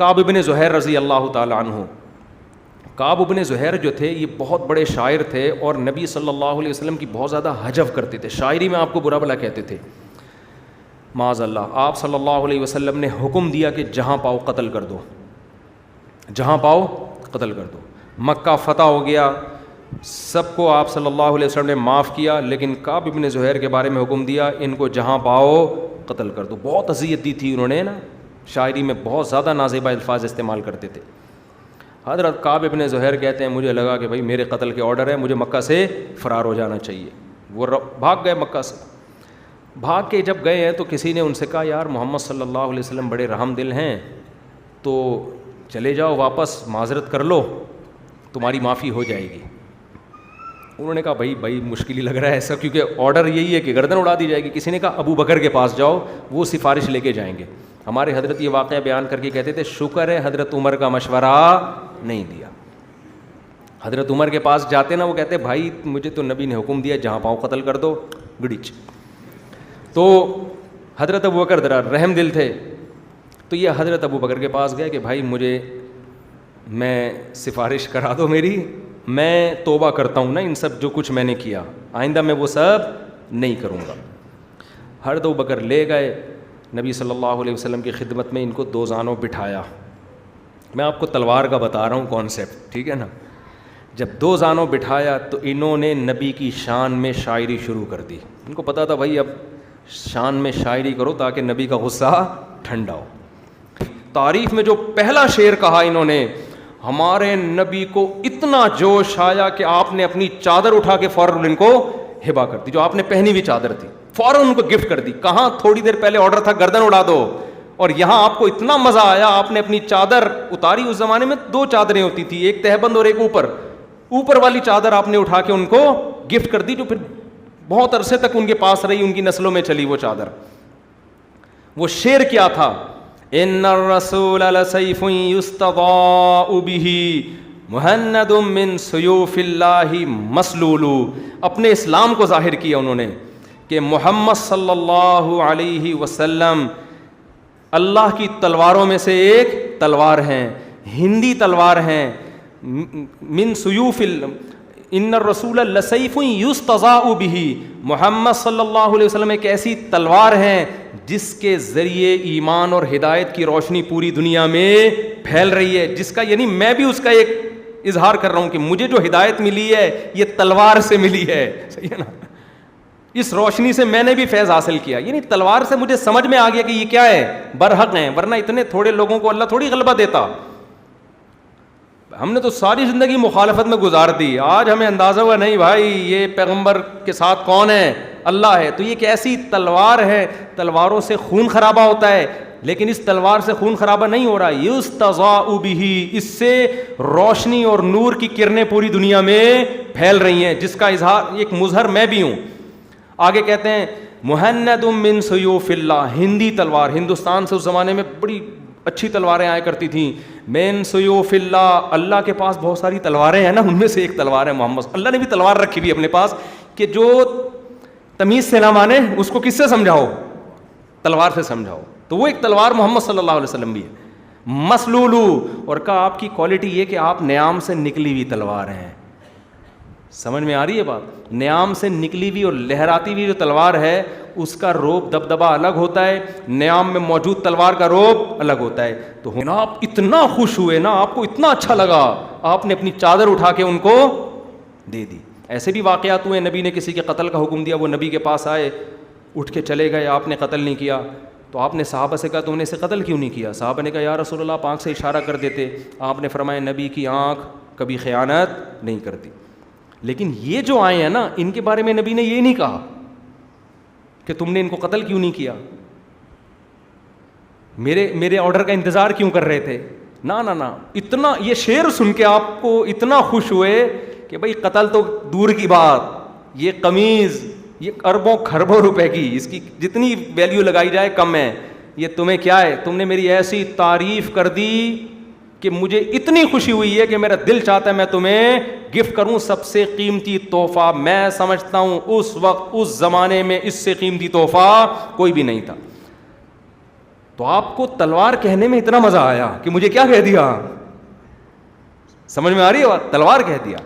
کعب ابن زہیر رضی اللہ تعالی عنہ. کعب ابن زہیر جو تھے یہ بہت بڑے شاعر تھے اور نبی صلی اللہ علیہ وسلم کی بہت زیادہ حجو کرتے تھے, شاعری میں آپ کو برا بھلا کہتے تھے. معاذ اللہ, آپ صلی اللہ علیہ وسلم نے حکم دیا کہ جہاں پاؤ قتل کر دو, جہاں پاؤ قتل کر دو. مکہ فتح ہو گیا, سب کو آپ صلی اللہ علیہ وسلم نے معاف کیا, لیکن کعب ابن زہیر کے بارے میں حکم دیا ان کو جہاں پاؤ قتل کر دو. بہت اذیت دی تھی انہوں نے نا, شاعری میں بہت زیادہ نازیبہ الفاظ استعمال کرتے تھے. حضرت کعب ابن زہیر کہتے ہیں مجھے لگا کہ بھائی میرے قتل کے آرڈر ہے, مجھے مکہ سے فرار ہو جانا چاہیے. وہ بھاگ گئے مکہ سے. بھاگ کے جب گئے ہیں تو کسی نے ان سے کہا یار محمد صلی اللہ علیہ وسلم بڑے رحم دل ہیں, تو چلے جاؤ واپس معذرت کر لو, تمہاری معافی ہو جائے گی. انہوں نے کہا بھائی مشکل ہی لگ رہا ہے ایسا, کیونکہ آرڈر یہی ہے کہ گردن اڑا دی جائے گی. کسی نے کہا ابو بکر کے پاس جاؤ, وہ سفارش لے کے جائیں گے. ہمارے حضرت یہ واقعہ بیان کر کے کہتے تھے شکر ہے حضرت عمر کا مشورہ نہیں دیا. حضرت عمر کے پاس جاتے نا, وہ کہتے بھائی مجھے تو نبی نے حکم دیا جہاں پاؤ قتل کر دو, گڑچ. تو حضرت ابو بکر ذرا رحم دل تھے, تو یہ حضرت ابو بکر کے پاس گئے کہ بھائی مجھے میں سفارش کرا دو میری, میں توبہ کرتا ہوں نا ان سب جو کچھ میں نے کیا, آئندہ میں وہ سب نہیں کروں گا. حضرت ابو بکر لے گئے نبی صلی اللہ علیہ وسلم کی خدمت میں, ان کو دو زانوں بٹھایا. میں آپ کو تلوار کا بتا رہا ہوں کانسیپٹ, ٹھیک ہے نا. جب دو زانوں بٹھایا تو انہوں نے نبی کی شان میں شاعری شروع کر دی. ان کو پتا تھا بھائی اب شان میں شاعری کرو تاکہ نبی کا غصہ ٹھنڈا ہو. تعریف میں جو پہلا شعر کہا انہوں نے, ہمارے نبی کو اتنا جوش آیا کہ آپ نے اپنی چادر اٹھا کے فوراً ان کو ہبا کر دی, جو آپ نے پہنی ہوئی چادر تھی فوراً ان کو گفٹ کر دی. کہاں تھوڑی دیر پہلے آرڈر تھا گردن اڑا دو, اور یہاں آپ کو اتنا مزہ آیا آپ نے اپنی چادر اتاری. اس زمانے میں دو چادریں ہوتی تھی, ایک تہبند اور ایک اوپر والی چادر آپ نے اٹھا کے ان کو گفٹ کر دی, جو پھر بہت عرصے تک ان کے پاس رہی, ان کی نسلوں میں چلی وہ چادر. وہ شعر کیا تھا, ان الرسول لسیف یستضاء بہ مہند من سیوف اللہ مسلول. اپنے اسلام کو ظاہر کیا انہوں نے کہ محمد صلی اللہ علیہ وسلم اللہ کی تلواروں میں سے ایک تلوار ہیں, ہندی تلوار ہیں. من سیوف ان الرسول لسیف یستضاء بہ, محمد صلی اللہ علیہ وسلم ایک ایسی تلوار ہیں جس کے ذریعے ایمان اور ہدایت کی روشنی پوری دنیا میں پھیل رہی ہے. جس کا یعنی میں بھی اس کا ایک اظہار کر رہا ہوں کہ مجھے جو ہدایت ملی ہے یہ تلوار سے ملی ہے, صحیح ہے نا. اس روشنی سے میں نے بھی فیض حاصل کیا, یعنی تلوار سے مجھے سمجھ میں آ گیا کہ یہ کیا ہے, برحق ہیں, ورنہ اتنے تھوڑے لوگوں کو اللہ تھوڑی غلبہ دیتا. ہم نے تو ساری زندگی مخالفت میں گزار دی, آج ہمیں اندازہ ہوا نہیں بھائی یہ پیغمبر کے ساتھ کون ہے, اللہ ہے. تو یہ ایک ایسی تلوار ہے, تلواروں سے خون خرابہ ہوتا ہے, لیکن اس تلوار سے خون خرابہ نہیں ہو رہا, یستضاء بہ, اس سے روشنی اور نور کی کرنیں پوری دنیا میں پھیل رہی ہیں, جس کا اظہار ایک مظہر میں بھی ہوں. آگے کہتے ہیں مہند من سیوف اللہ, ہندی تلوار, ہندوستان سے اس زمانے میں بڑی اچھی تلواریں آیا کرتی تھیں. من سیوف اللہ, اللہ کے پاس بہت ساری تلواریں ہیں نا, ان میں سے ایک تلوار ہے محمد. اللہ نے بھی تلوار رکھی ہوئی اپنے پاس کہ جو تمیز سے نہ مانے اس کو کس سے سمجھاؤ, تلوار سے سمجھاؤ. تو وہ ایک تلوار محمد صلی اللہ علیہ وسلم بھی ہے. مسلولو, اور کہا آپ کی کوالٹی یہ کہ آپ نیام سے نکلی ہوئی تلوار ہیں. سمجھ میں آ رہی ہے بات, نیام سے نکلی ہوئی اور لہراتی ہوئی جو تلوار ہے اس کا روب دبدبہ الگ ہوتا ہے, نیام میں موجود تلوار کا روب الگ ہوتا ہے. تو آپ اتنا خوش ہوئے نا, آپ کو اتنا اچھا لگا, آپ نے اپنی چادر اٹھا کے ان کو دے دی. ایسے بھی واقعات ہوئے, نبی نے کسی کے قتل کا حکم دیا, وہ نبی کے پاس آئے, اٹھ کے چلے گئے, آپ نے قتل نہیں کیا. تو آپ نے صحابہ سے کہا تم نے اسے قتل کیوں نہیں کیا؟ صحابہ نے کہا یا رسول اللہ آپ آنکھ سے اشارہ کر دیتے. آپ نے فرمایا نبی کی آنکھ کبھی خیانت نہیں کرتی. لیکن یہ جو آئے ہیں نا, ان کے بارے میں نبی نے یہ نہیں کہا کہ تم نے ان کو قتل کیوں نہیں کیا, میرے آرڈر کا انتظار کیوں کر رہے تھے. نا نا نا, اتنا یہ شعر سن کے آپ کو اتنا خوش ہوئے کہ بھائی قتل تو دور کی بات, یہ قمیض یہ اربوں کھربوں روپے کی, اس کی جتنی ویلیو لگائی جائے کم ہے. یہ تمہیں کیا ہے, تم نے میری ایسی تعریف کر دی کہ مجھے اتنی خوشی ہوئی ہے کہ میرا دل چاہتا ہے میں تمہیں گفٹ کروں سب سے قیمتی تحفہ. میں سمجھتا ہوں اس وقت اس زمانے میں اس سے قیمتی تحفہ کوئی بھی نہیں تھا. تو آپ کو تلوار کہنے میں اتنا مزہ آیا کہ مجھے کیا کہہ دیا, سمجھ میں آ رہی ہے بات, تلوار کہہ دیا.